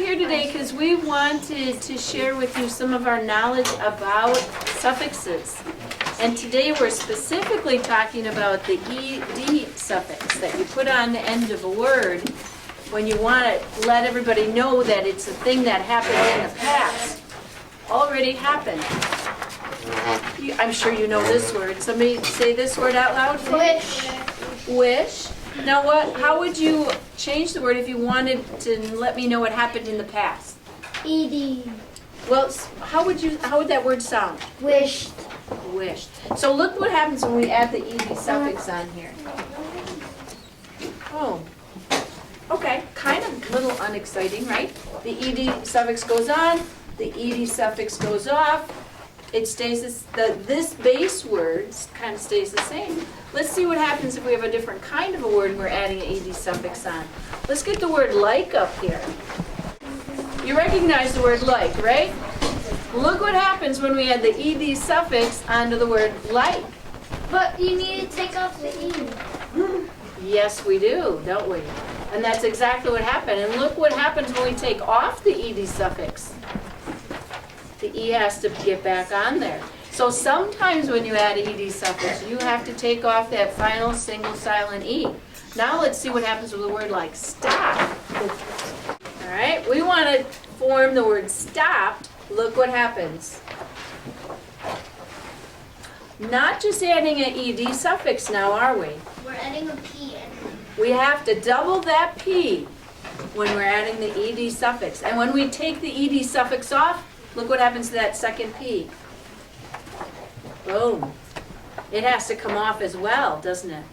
here today because we wanted to share with you some of our knowledge about suffixes. And today we're specifically talking about the ed suffix that you put on the end of a word when you want to let everybody know that it's a thing that happened in the past. Already happened. I'm sure you know this word. Somebody say this word out loud. Wish. Wish. Now how would you change the word if you wanted to let me know what happened in the past? Ed. Well, how would that word sound? Wished. Wished. So look what happens when we add the ed suffix on here. Oh. Okay, kind of a little unexciting, right? The ed suffix goes on, the ed suffix goes off. It stays this base word kind of stays the same. Let's see what happens if we have a different kind of a word and we're adding an ed suffix on. Let's get the word like up here. You recognize the word like, right? Look what happens when we add the ed suffix onto the word like. But you need to take off the E. Yes, we do, don't we? And that's exactly what happened. And look what happens when we take off the ed suffix. The E has to get back on there. So sometimes when you add an ed suffix, you have to take off that final single silent E. Now let's see what happens with a word like stop. All right, we want to form the word stopped. Look what happens. Not just adding an ed suffix now, are we? We're adding a P in. We have to double that P when we're adding the ed suffix. And when we take the ed suffix off, look what happens to that second P. Boom. It has to come off as well, doesn't it?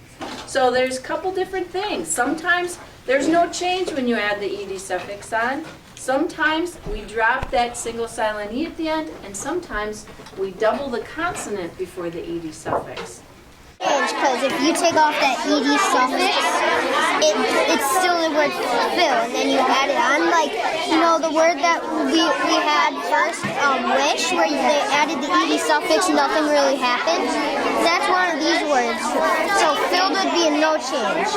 So there's a couple different things. Sometimes there's no change when you add the ed suffix on. Sometimes we drop that single silent E at the end, and sometimes we double the consonant before the ed suffix. Because if you take off that ed suffix, it's still the word fill, and then you add it on. Like, you know, the word that we had first, wish, where they added the ed suffix, nothing really happened. That's one of these words. So filled would be a no change.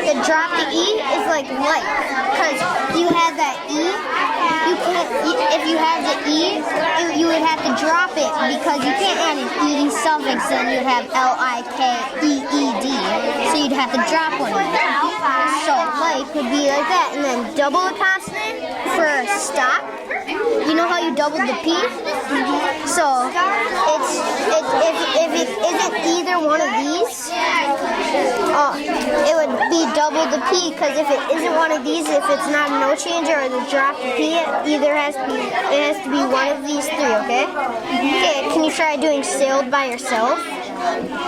The drop the E is like, because you have that E. If you have the E, you would have to drop it because you can't add an ed suffix, then you'd have L-I-K-E-E-D. So you'd have to drop one of them. So like would be like that, and then double the consonant for stop. You know how you doubled the P? So if it isn't either one of these, it would be double the P, because if it isn't one of these, if it's not a no changer or the drop the P, it has to be one of these three, okay? Okay, can you try doing sailed by yourself?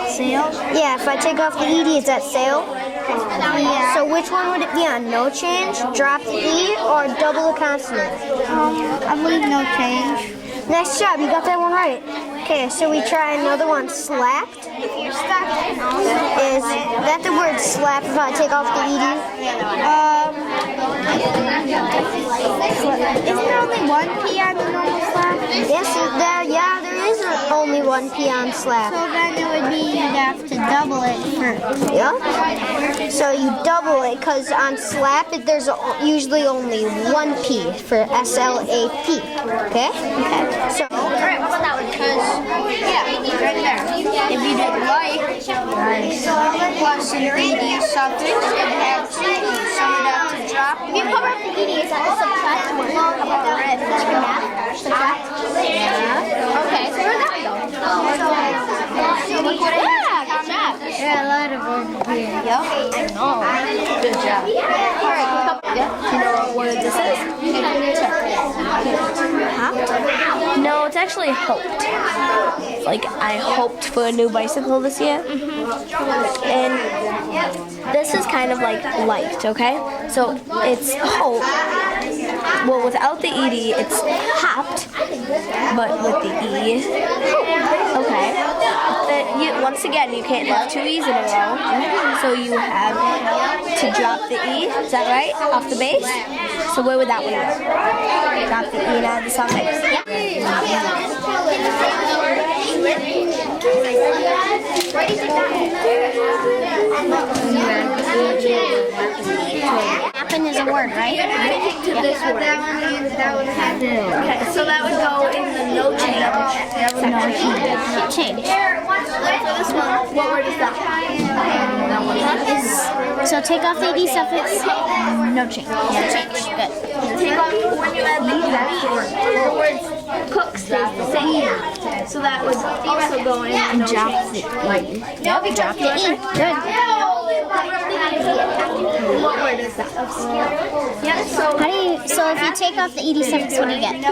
Sail? Yeah, if I take off the ed, is that sail? Yeah. So which one would it be on? No change, drop the E, or double the consonant? I believe no change. Nice job, you got that one right. Okay, so we try another one, slapped. If you're stuck, Is that the word slap if I take off the ed? Isn't there only one P on the normal slap? Yes, there is only one P on slap. So then it would be you'd have to double it for. Yeah. So you double it, because on slap there's usually only one P for S-L-A-P. Okay? Okay. So Alright, what about that one? Because, right there. If you did like plus an ed suffix, it had two E's, so you'd have to drop. if you cover up the ed, is that a subtract word? Like a math? Subtract? Yeah. Okay, so where'd that go? Yeah, a lot of them here. Yep. I know. Good job. Alright, you know what word this is? Hopped? No, it's actually hoped. Like, I hoped for a new bicycle this year. And this is kind of like liked, okay? So it's hope. Well, without the ed, it's hopped, but with the e, hope. Okay. But once again, you can't have two e's in a row. So you have to drop the e, is that right? Off the base? So where would that one go? Drop the e and add the suffix. Happen is a word, right? To this word. Okay, so that would go in the no change section. Change. For this one, what word is that? So take off the ed suffix. No change. No change. Good. Take off when you add the word cook stays the same. So that would also go in the no change. Nope, drop the E. Good. What word is that? Yeah, so How do you? So if you take off the ed suffix, what do you get?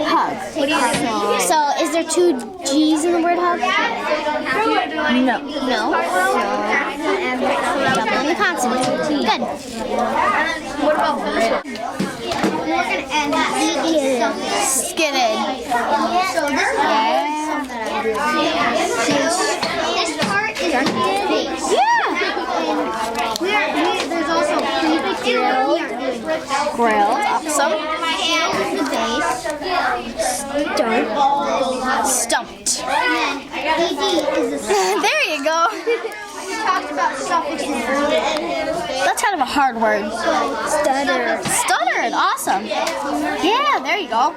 Hug. what do you do? So is there 2 G's in the word hug? No. No. Double in the consonant. Good. What about this one? We're gonna end ed suffix. Skidded. So this part is base. Yeah. There's also prefix grilled. Grilled. Awesome. The base. Stumped. And then ed is the suffix. There you go. We talked about suffixes earlier. That's kind of a hard word. Stutter. Stuttered. Awesome. Yeah, there you go.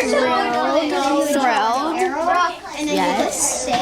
Thrilled. Thrilled. And then Yes. say